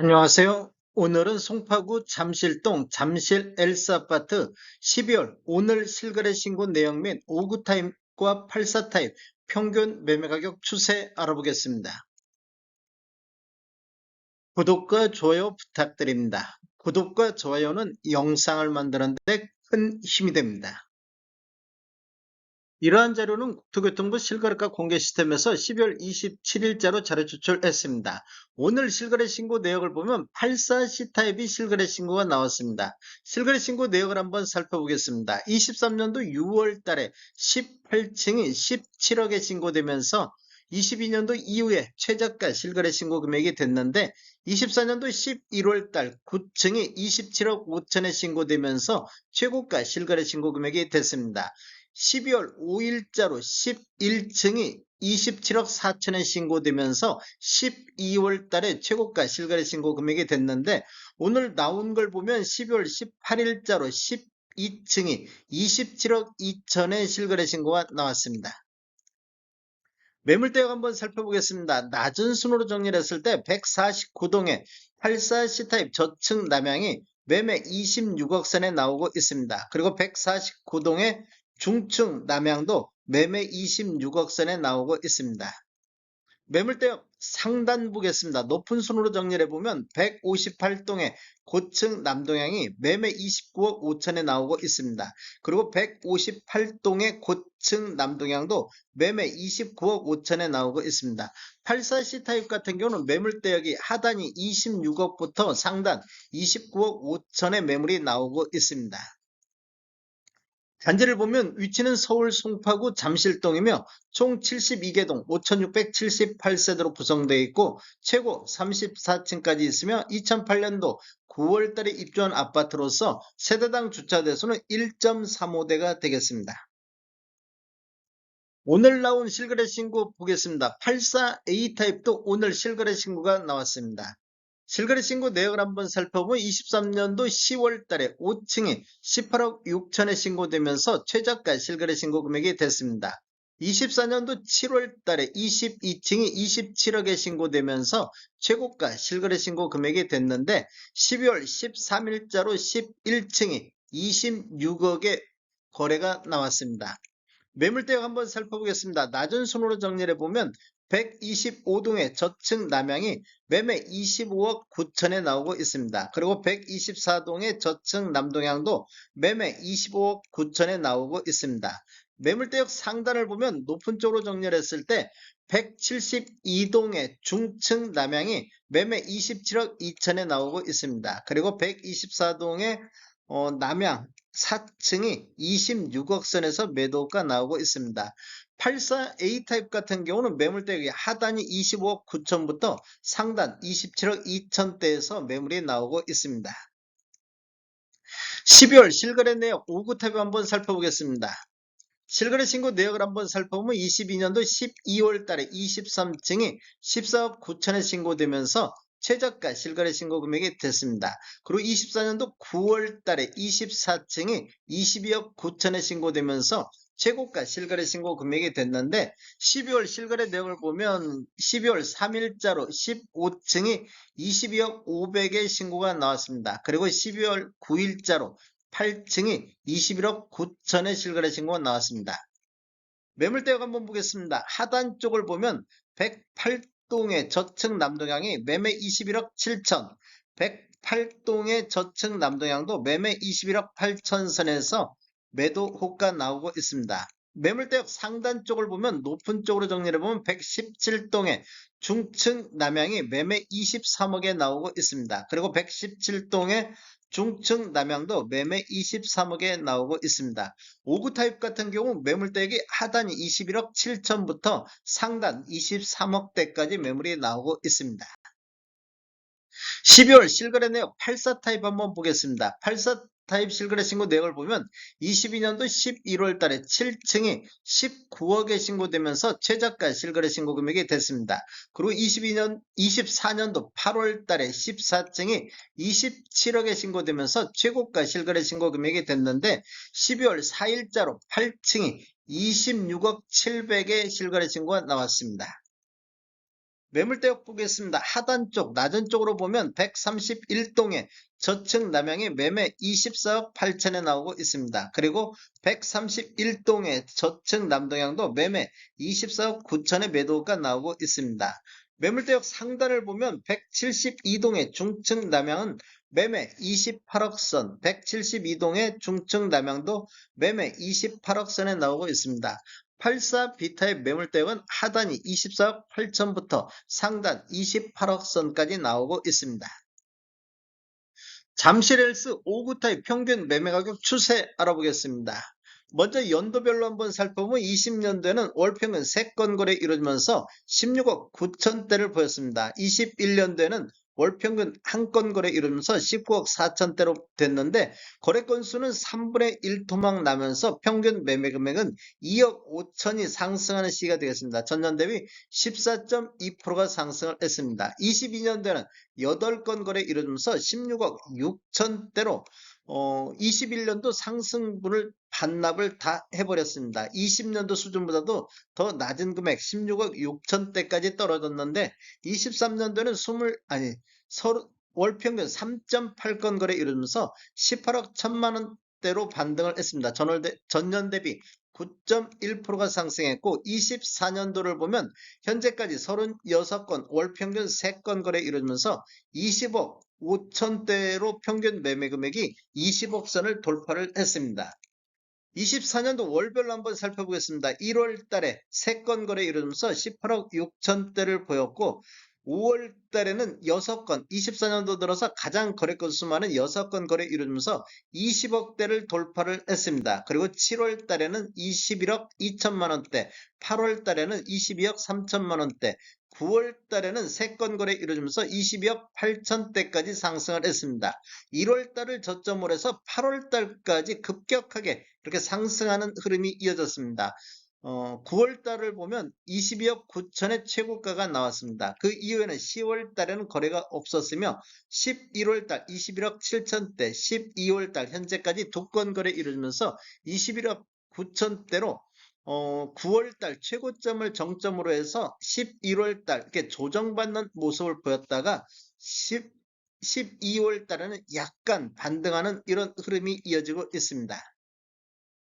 안녕하세요. 오늘은 송파구 잠실동 잠실 엘스아파트 12월 오늘 실거래 신고 내용 및 5구 타입과 84 타입 평균 매매 가격 추세 알아보겠습니다. 구독과 좋아요 부탁드립니다. 구독과 좋아요는 영상을 만드는 데 큰 힘이 됩니다. 이러한 자료는 국토교통부 실거래가 공개 시스템에서 12월 27일자로 자료 추출했습니다. 오늘 실거래 신고 내역을 보면 84C 타입이 실거래 신고가 나왔습니다. 실거래 신고 내역을 한번 살펴보겠습니다. 23년도 6월 달에 18층이 17억에 신고되면서 22년도 이후에 최저가 실거래 신고 금액이 됐는데 24년도 11월 달 9층이 27억 5천에 신고되면서 최고가 실거래 신고 금액이 됐습니다. 12월 5일자로 11층이 27억 4천에 신고되면서 12월 달에 최고가 실거래 신고 금액이 됐는데 오늘 나온 걸 보면 12월 18일자로 12층이 27억 2천에 실거래 신고가 나왔습니다. 매물대역 한번 살펴보겠습니다. 낮은 순으로 정리를 했을 때 149동에 84C 타입 저층 남향이 매매 26억 선에 나오고 있습니다. 그리고 149동의 중층 남향도 매매 26억 선에 나오고 있습니다. 매물대역 상단 보겠습니다. 높은 순으로 정리를 해보면 158동의 고층 남동향이 매매 29억 5천에 나오고 있습니다. 그리고 158동의 고층 남동향도 매매 29억 5천에 나오고 있습니다. 84C 타입 같은 경우는 매물대역이 하단이 26억부터 상단 29억 5천의 매물이 나오고 있습니다. 단지를 보면 위치는 서울 송파구 잠실동이며 총 72개동 5678세대로 구성되어 있고 최고 34층까지 있으며 2008년도 9월달에 입주한 아파트로서 세대당 주차 대수는 1.35대가 되겠습니다. 오늘 나온 실거래 신고 보겠습니다. 84A 타입도 오늘 실거래 신고가 나왔습니다. 실거래 신고 내역을 한번 살펴보면 23년도 10월 달에 5층이 18억 6천에 신고되면서 최저가 실거래 신고 금액이 됐습니다. 24년도 7월 달에 22층이 27억에 신고되면서 최고가 실거래 신고 금액이 됐는데 12월 13일자로 11층이 26억에 거래가 나왔습니다. 매물대역 한번 살펴보겠습니다. 낮은 순으로 정리를 해보면 125동의 저층 남향이 매매 25억 9천에 나오고 있습니다. 그리고 124동의 저층 남동향도 매매 25억 9천에 나오고 있습니다. 매물대역 상단을 보면 높은 쪽으로 정리를 했을 때 172동의 중층 남향이 매매 27억 2천에 나오고 있습니다. 그리고 124동의 남향 4층이 26억 선에서 매도가 나오고 있습니다. 84A 타입 같은 경우는 매물대역이 하단이 25억 9천부터 상단 27억 2천대에서 매물이 나오고 있습니다. 12월 실거래 내역 5구 타입 한번 살펴보겠습니다. 실거래 신고 내역을 한번 살펴보면 22년도 12월 달에 23층이 14억 9천에 신고되면서 최저가 실거래 신고 금액이 됐습니다. 그리고 24년도 9월 달에 24층이 22억 9천에 신고되면서 최고가 실거래 신고 금액이 됐는데 12월 실거래 내역을 보면 12월 3일자로 15층이 22억 500에 신고가 나왔습니다. 그리고 12월 9일자로 8층이 21억 9천에 실거래 신고가 나왔습니다. 매물대역 한번 보겠습니다. 하단 쪽을 보면 108동의 저층 남동향이 매매 21억 7천, 108동의 저층 남동향도 매매 21억 8천 선에서 매도 호가 나오고 있습니다. 매물대역 상단 쪽을 보면 높은 쪽으로 정리를 해보면 117동의 중층 남향이 매매 23억에 나오고 있습니다. 그리고 117동의 중층 남향도 매매 23억에 나오고 있습니다. 5구 타입 같은 경우 매물대역이 하단이 21억 7천부터 상단 23억대까지 매물이 나오고 있습니다. 12월 실거래 내역 84 타입 한번 보겠습니다. 84 타입 실거래 신고 내역을 보면 22년도 11월 달에 7층이 19억에 신고되면서 최저가 실거래 신고 금액이 됐습니다. 그리고 24년도 8월 달에 14층이 27억에 신고되면서 최고가 실거래 신고 금액이 됐는데 12월 4일자로 8층이 26억 7백에 실거래 신고가 나왔습니다. 매물대역 보겠습니다. 하단 쪽, 낮은 쪽으로 보면 131동에 저층 남향이 매매 24억 8천에 나오고 있습니다. 그리고 131동에 저층 남동향도 매매 24억 9천에 매도가 나오고 있습니다. 매물대역 상단을 보면 172동의 중층 남향은 매매 28억 선, 172동의 중층 남향도 매매 28억 선에 나오고 있습니다. 84비타의 매물대역은 하단이 24억 8천부터 상단 28억 선까지 나오고 있습니다. 잠실헬스 5구타의 평균 매매가격 추세 알아보겠습니다. 먼저 연도별로 한번 살펴보면 20년도에는 월평균 3건 거래 이루어지면서 16억 9천대를 보였습니다. 21년도에는 월평균 1건 거래 이루면서 19억 4천대로 됐는데 거래 건수는 3분의 1 토막 나면서 평균 매매 금액은 2억 5천이 상승하는 시기가 되겠습니다. 전년 대비 14.2%가 상승을 했습니다. 22년도에는 8건 거래 이루면서 16억 6천대로 21년도 상승분을 반납을 다 해버렸습니다. 20년도 수준보다도 더 낮은 금액 16억 6천대까지 떨어졌는데 23년도에는 월평균 3.8건 거래 이루면서 18억 1천만 원대로 반등을 했습니다. 전년 대비 9.1%가 상승했고 24년도를 보면 현재까지 36건 월평균 3건 거래 이루면서 20억 5천대로 평균 매매 금액이 20억 선을 돌파를 했습니다. 24년도 월별로 한번 살펴보겠습니다. 1월 달에 3건 거래 이루면서 18억 6천대를 보였고 5월 달에는 6건, 24년도 들어서 가장 거래 건수 많은 6건 거래 이루면서 20억대를 돌파를 했습니다. 그리고 7월 달에는 21억 2천만 원대, 8월 달에는 22억 3천만 원대, 9월 달에는 3건 거래 이루어지면서 22억 8천대까지 상승을 했습니다. 1월 달을 저점으로 해서 8월 달까지 급격하게 이렇게 상승하는 흐름이 이어졌습니다. 9월 달을 보면 22억 9천의 최고가가 나왔습니다. 그 이후에는 10월 달에는 거래가 없었으며 11월 달 21억 7천대, 12월 달 현재까지 2건 거래 이루어지면서 21억 9천대로 9월 달 최고점을 정점으로 해서 11월 달 이렇게 조정받는 모습을 보였다가 12월 달에는 약간 반등하는 이런 흐름이 이어지고 있습니다.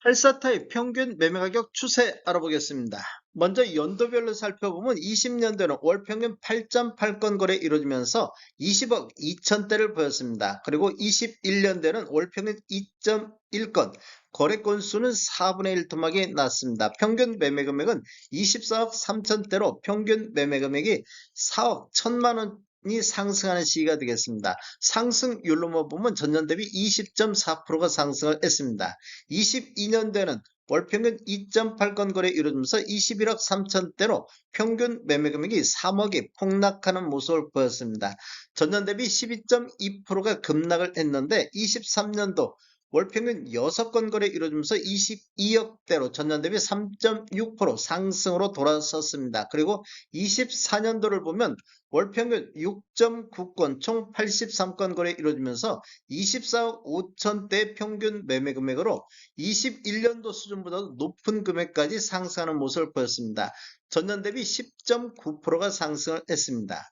84타입 평균 매매가격 추세 알아보겠습니다. 먼저 연도별로 살펴보면 20년도에는 월평균 8.8건 거래 이루어지면서 20억 2천대를 보였습니다. 그리고 21년도에는 월평균 2.1건, 거래 건수는 4분의 1 토막이 났습니다. 평균 매매 금액은 24억 3천대로 평균 매매 금액이 4억 1천만 원이 상승하는 시기가 되겠습니다. 상승률로 보면 전년 대비 20.4%가 상승을 했습니다. 22년도에는 월평균 2.8건 거래 이루어지면서 21억 3천대로 평균 매매 금액이 3억이 폭락하는 모습을 보였습니다. 전년 대비 12.2%가 급락을 했는데 23년도 월평균 6건 거래 이루어지면서 22억대로 전년 대비 3.6% 상승으로 돌아섰습니다. 그리고 24년도를 보면 월평균 6.9건 총 83건 거래 이루어지면서 24억 5천대 평균 매매 금액으로 21년도 수준보다 높은 금액까지 상승하는 모습을 보였습니다. 전년 대비 10.9%가 상승을 했습니다.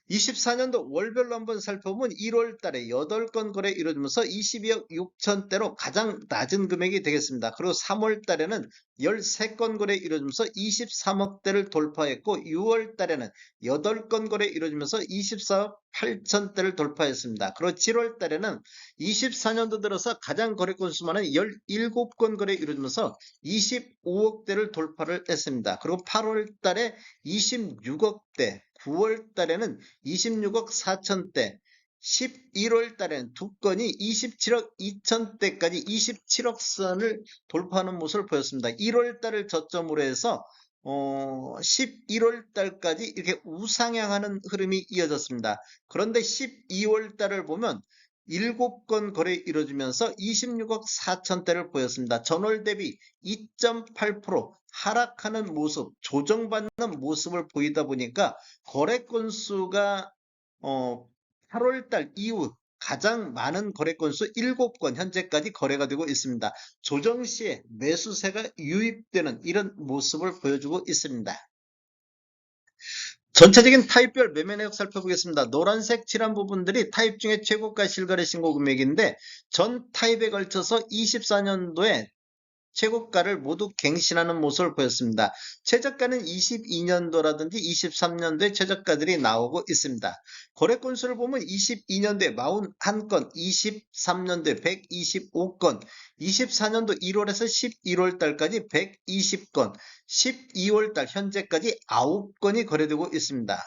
24년도 월별로 한번 살펴보면 1월 달에 8건 거래 이루어지면서 22억 6천대로 가장 낮은 금액이 되겠습니다. 그리고 3월 달에는 13건 거래 이루어지면서 23억대를 돌파했고 6월 달에는 8건 거래 이루어지면서 24억 8천대를 돌파했습니다. 그리고 7월 달에는 24년도 들어서 가장 거래 건수 많은 17건 거래 이루어지면서 25억대를 돌파를 했습니다. 그리고 8월 달에 26억대, 9월 달에는 26억 4천대, 11월 달에는 2건이 27억 2천대까지 27억 선을 돌파하는 모습을 보였습니다. 1월 달을 저점으로 해서 11월 달까지 이렇게 우상향하는 흐름이 이어졌습니다. 그런데 12월 달을 보면 7건 거래 이루어지면서 26억 4천대를 보였습니다. 전월 대비 2.8% 하락하는 모습, 조정받는 모습을 보이다 보니까 거래 건수가 8월 달 이후 가장 많은 거래 건수 7건 현재까지 거래가 되고 있습니다. 조정 시에 매수세가 유입되는 이런 모습을 보여주고 있습니다. 전체적인 타입별 매매 내역 살펴보겠습니다. 노란색 칠한 부분들이 타입 중에 최고가 실거래 신고 금액인데 전 타입에 걸쳐서 24년도에 최고가를 모두 갱신하는 모습을 보였습니다. 최저가는 22년도라든지 23년도에 최저가들이 나오고 있습니다. 거래 건수를 보면 22년도에 41건, 23년도에 125건, 24년도 1월에서 11월 달까지 120건, 12월 달 현재까지 9건이 거래되고 있습니다.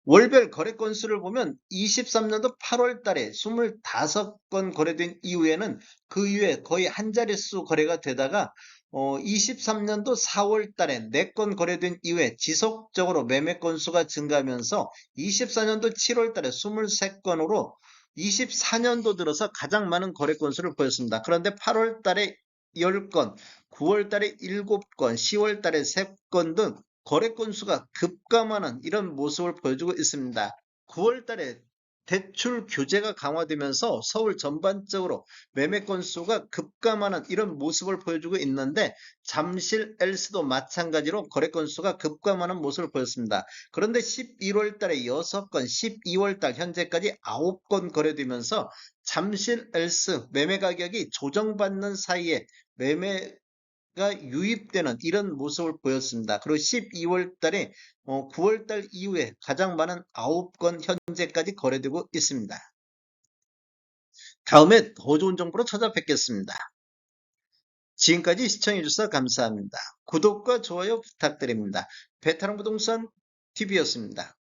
월별 거래 건수를 보면 23년도 8월 달에 25건 거래된 이후에는 그 이후에 거의 한 자릿수 거래가 되다가 23년도 4월 달에 4건 거래된 이후에 지속적으로 매매 건수가 증가하면서 24년도 7월 달에 23건으로 24년도 들어서 가장 많은 거래 건수를 보였습니다. 그런데 8월 달에 10건, 9월 달에 7건, 10월 달에 3건 등 거래 건수가 급감하는 이런 모습을 보여주고 있습니다. 9월 달에 대출 규제가 강화되면서 서울 전반적으로 매매 건수가 급감하는 이런 모습을 보여주고 있는데 잠실 엘스도 마찬가지로 거래 건수가 급감하는 모습을 보였습니다. 그런데 11월 달에 6건, 12월 달 현재까지 9건 거래되면서 잠실 엘스 매매 가격이 조정받는 사이에 매매가 유입되는 이런 모습을 보였습니다. 그리고 12월 달에 9월 달 이후에 가장 많은 9건 현재까지 거래되고 있습니다. 다음에 더 좋은 정보로 찾아뵙겠습니다. 지금까지 시청해주셔서 감사합니다. 구독과 좋아요 부탁드립니다. 베테랑 부동산 TV였습니다.